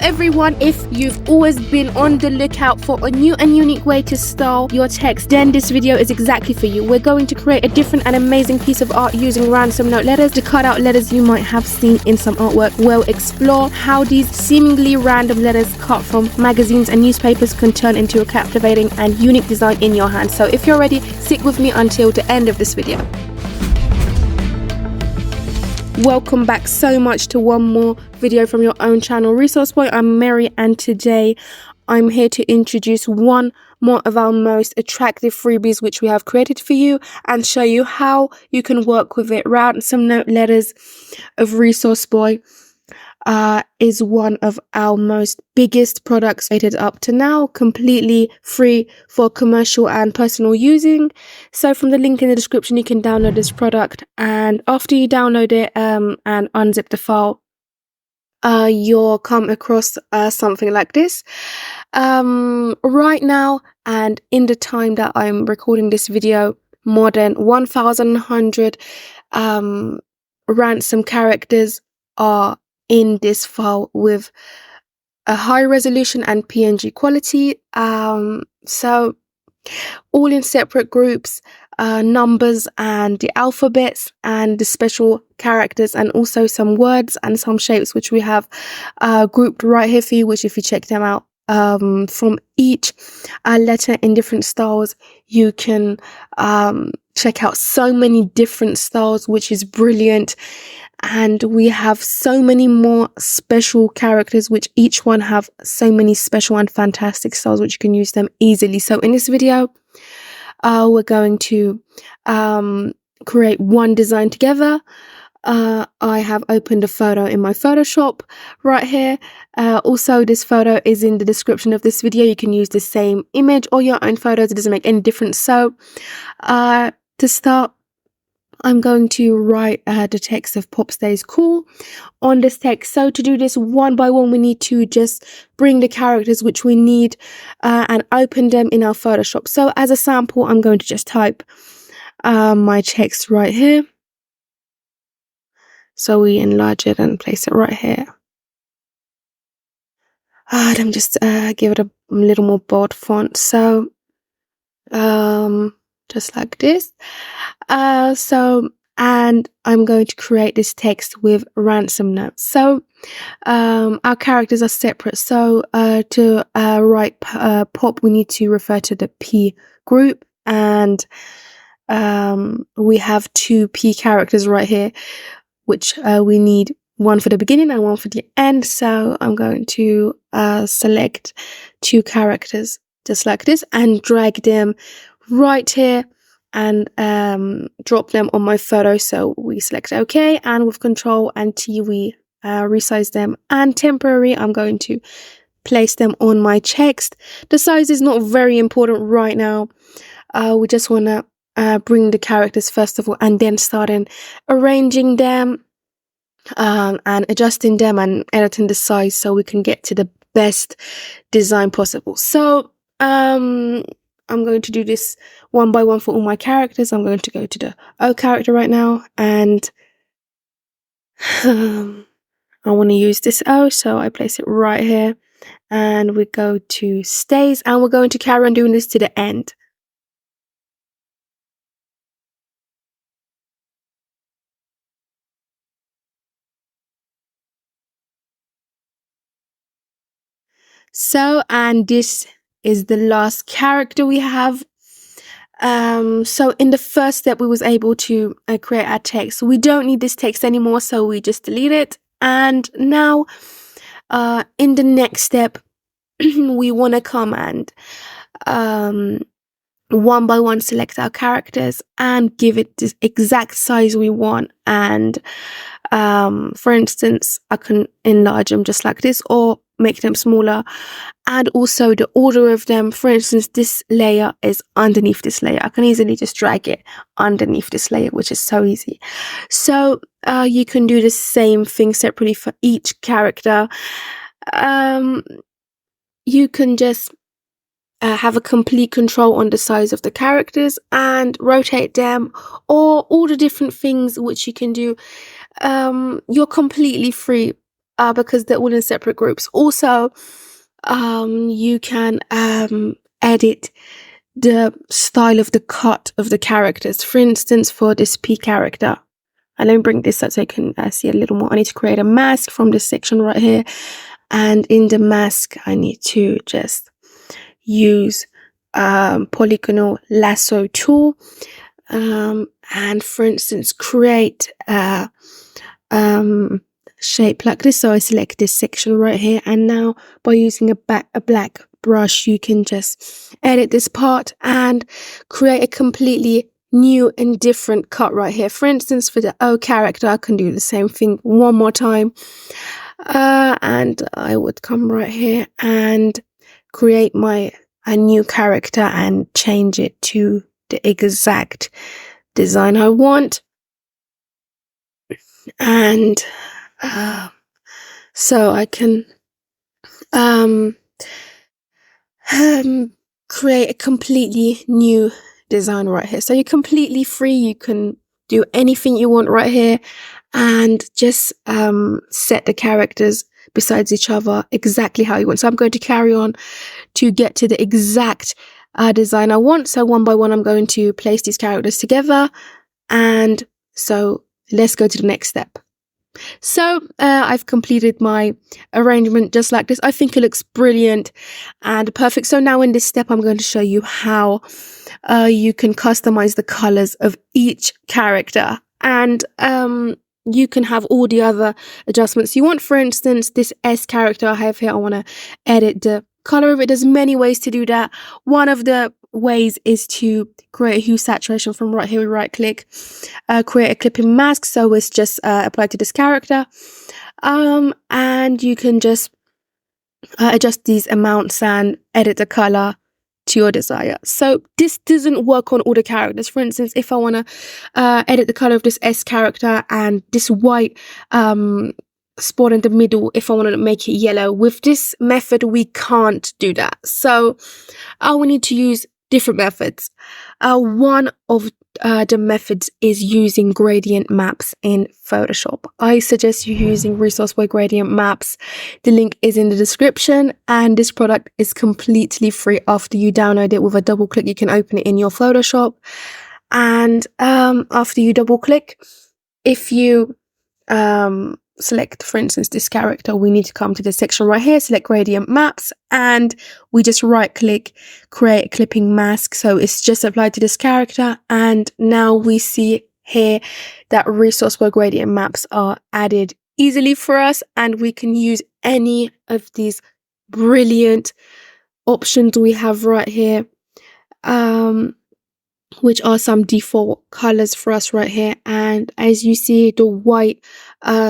everyone, if you've always been on the lookout for a new and unique way to style your text, then this video is exactly for you. We're going to create a different and amazing piece of art using Ransom note letters to cut out letters you might have seen in some artwork. We'll explore how these seemingly random letters cut from magazines and newspapers can turn into a captivating and unique design in your hand. So if you're ready, stick with me until the end of this video. Welcome back so much to one more video from your own channel, Resource Boy. I'm Mary, and today I'm here to introduce one more of our most attractive freebies which we have created for you and show you how you can work with it. Ransom note letters of Resource Boy is one of our most biggest products rated up to now, completely free for commercial and personal using. So from the link in the description, you can download this product, and after you download it and unzip the file, you'll come across something like this. Right now, and in the time that I'm recording this video, more than 1,100 ransom characters are in this file with a high resolution and PNG quality. So all in separate groups, numbers and the alphabets and the special characters, and also some words and some shapes which we have grouped right here for you, which if you check them out, from each letter in different styles, you can check out so many different styles, which is brilliant. And we have so many more special characters, which each one have so many special and fantastic styles, which you can use them easily. So in this video, we're going to create one design together. I have opened a photo in my Photoshop right here. Also, this photo is in the description of this video. You can use the same image or your own photos. It doesn't make any difference. So to start, I'm going to write the text of Pop Stays Cool on this text. So to do this one by one, we need to just bring the characters which we need and open them in our Photoshop. So as a sample, I'm going to just type my text right here. So we enlarge it and place it right here. Then just give it a little more bold font. So just like this. And I'm going to create this text with ransom notes. So our characters are separate. So to write pop, we need to refer to the P group, and we have two P characters right here, which we need one for the beginning and one for the end. So I'm going to select two characters just like this and drag them right here and drop them on my photo. So we select OK, and with Control and T we resize them, and temporary I'm going to place them on my text. The size is not very important right now. We just want to bring the characters first of all, and then starting arranging them and adjusting them and editing the size so we can get to the best design possible. So I'm going to do this one by one for all my characters. I'm going to go to the O character right now, and I want to use this O, so I place it right here, and we go to Stays, and we're going to carry on doing this to the end. So, and this is the last character we have. So in the first step, we was able to create our text. We don't need this text anymore, so we just delete it. And now in the next step, we want to come and one by one select our characters and give it the exact size we want. And for instance, I can enlarge them just like this or make them smaller, and also the order of them. For instance, this layer is underneath this layer. I can easily just drag it underneath this layer, which is so easy. So you can do the same thing separately for each character. You can just have a complete control on the size of the characters and rotate them, or all the different things which you can do. You're completely free because they're all in separate groups. Also, you can edit the style of the cut of the characters. For instance, for this P character, and let me bring this up so you can see a little more. I need to create a mask from this section right here. And in the mask, I need to just use polygonal lasso tool. And for instance, create a shape like this. So I select this section right here. And now by using a black brush, you can just edit this part and create a completely new and different cut right here. For instance, for the O character, I can do the same thing one more time. And I would come right here and create a new character and change it to the exact design I want. And so I can create a completely new design right here. So you're completely free. You can do anything you want right here and just set the characters besides each other exactly how you want. So I'm going to carry on to get to the exact design I want. So one by one, I'm going to place these characters together. And so let's go to the next step. So I've completed my arrangement just like this. I think it looks brilliant and perfect. So now in this step, I'm going to show you how you can customize the colors of each character. And you can have all the other adjustments you want. For instance, this S character I have here, I want to edit the color of it. There's many ways to do that. One of the ways is to create a hue saturation from right here. We right click, create a clipping mask. So it's just applied to this character. And you can just adjust these amounts and edit the color to your desire. So this doesn't work on all the characters. For instance, if I want to edit the color of this S character and this white spot in the middle, if I want to make it yellow, with this method we can't do that. So we need to use different methods. One of the methods is using gradient maps in Photoshop. I suggest you using Resource by Gradient Maps. The link is in the description, and this product is completely free. After you download it, with a double click, you can open it in your Photoshop. And after you double click, if you select, for instance, this character, we need to come to this section right here, select Gradient Maps, and we just right click, create a clipping mask. So it's just applied to this character. And now we see here that Resource by Gradient Maps are added easily for us, and we can use any of these brilliant options we have right here, which are some default colors for us right here. And as you see, the white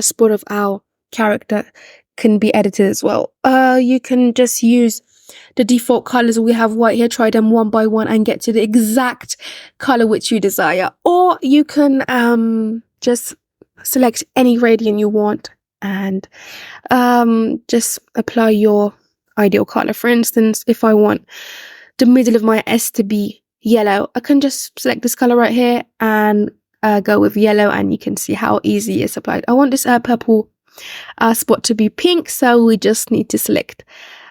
spot of our character can be edited as well. You can just use the default colors we have right here, try them one by one and get to the exact color which you desire. Or you can just select any gradient you want and just apply your ideal color. For instance, if I want the middle of my S to be yellow, I can just select this color right here and go with yellow, and you can see how easy it's applied. I want this purple spot to be pink, so we just need to select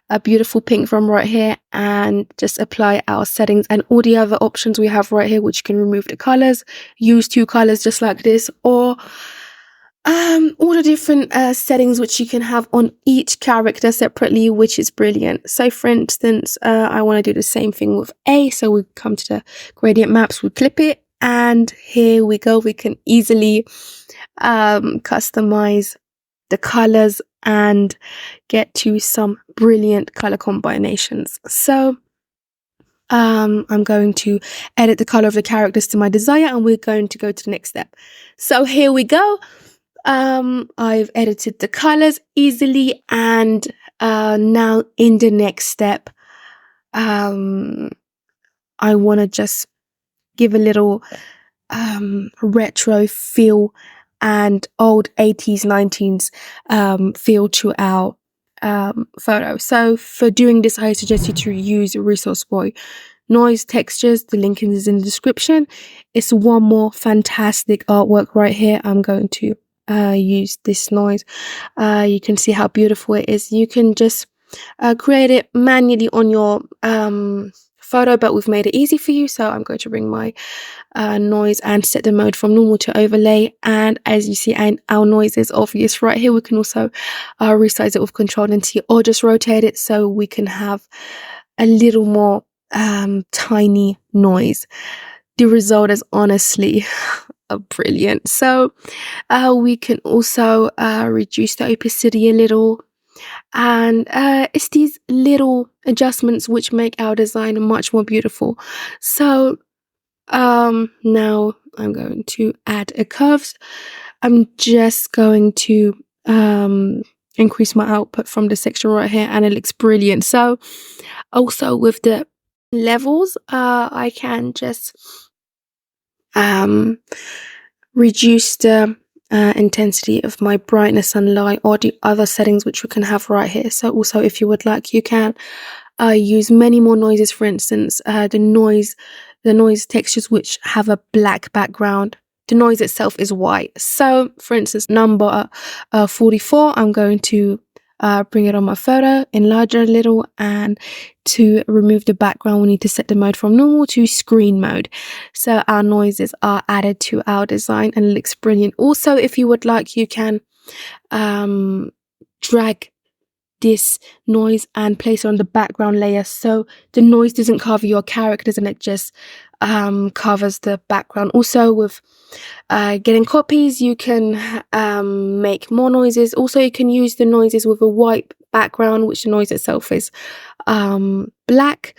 a beautiful pink from right here and just apply our settings and all the other options we have right here, which can remove the colors, use two colors just like this, or all the different settings which you can have on each character separately, which is brilliant. So for instance, I want to do the same thing with A. So we come to the gradient maps, we clip it, and here we go. We can easily customize the colors and get to some brilliant color combinations. So I'm going to edit the color of the characters to my desire, and we're going to go to the next step. So here we go. I've edited the colors easily, and now in the next step, I want to just give a little retro feel and old 80s, 90s feel to our photo. So for doing this, I suggest you to use Resource by Noise Textures. The link is in the description. It's one more fantastic artwork right here. I'm going to use this noise. You can see how beautiful it is. You can just create it manually on your photo, but we've made it easy for you. So I'm going to bring my noise and set the mode from normal to overlay. And as you see, our noise is obvious right here. We can also resize it with Control and T, or just rotate it so we can have a little more tiny noise. The result is honestly brilliant. So we can also reduce the opacity a little. And it's these little adjustments which make our design much more beautiful. So now I'm going to add a curves. I'm just going to increase my output from the section right here, and it looks brilliant. So also with the levels, I can just reduce the intensity of my brightness and light, or the other settings which we can have right here. So also, if you would like, you can use many more noises. For instance, the noise textures which have a black background, the noise itself is white. So for instance, number 44, I'm going to bring it on my photo, enlarge it a little, and to remove the background, we need to set the mode from normal to screen mode. So our noises are added to our design and it looks brilliant. Also, if you would like, you can drag this noise and place it on the background layer, so the noise doesn't cover your characters and it just covers the background. Also, with getting copies, you can make more noises. Also, you can use the noises with a white background, which the noise itself is black.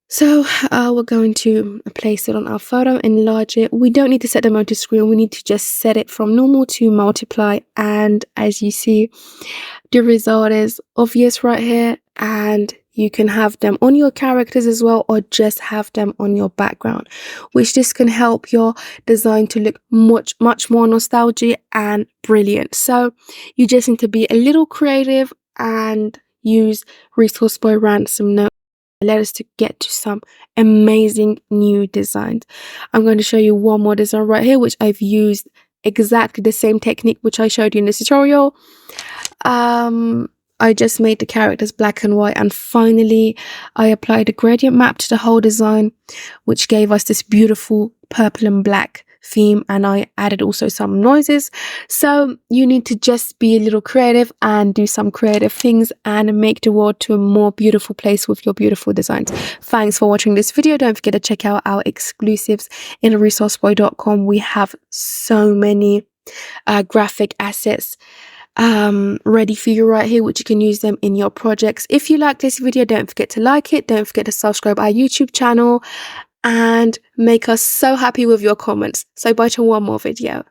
So we're going to place it on our photo, enlarge it. We don't need to set the mode to screen. We need to just set it from normal to multiply. And as you see, the result is obvious right here. And you can have them on your characters as well, or just have them on your background, which this can help your design to look much more nostalgic and brilliant. So you just need to be a little creative and use Resource by Ransom Note. Let us to get to some amazing new designs. I'm going to show you one more design right here, which I've used exactly the same technique which I showed you in this tutorial. I just made the characters black and white, and finally I applied a gradient map to the whole design, which gave us this beautiful purple and black theme, and I added also some noises. So you need to just be a little creative and do some creative things and make the world to a more beautiful place with your beautiful designs. Thanks for watching this video. Don't forget to check out our exclusives in resourceboy.com. We have so many graphic assets ready for you right here, which you can use them in your projects. If you like this video, don't forget to like it, don't forget to subscribe our YouTube channel, and make us so happy with your comments. So bye to one more video.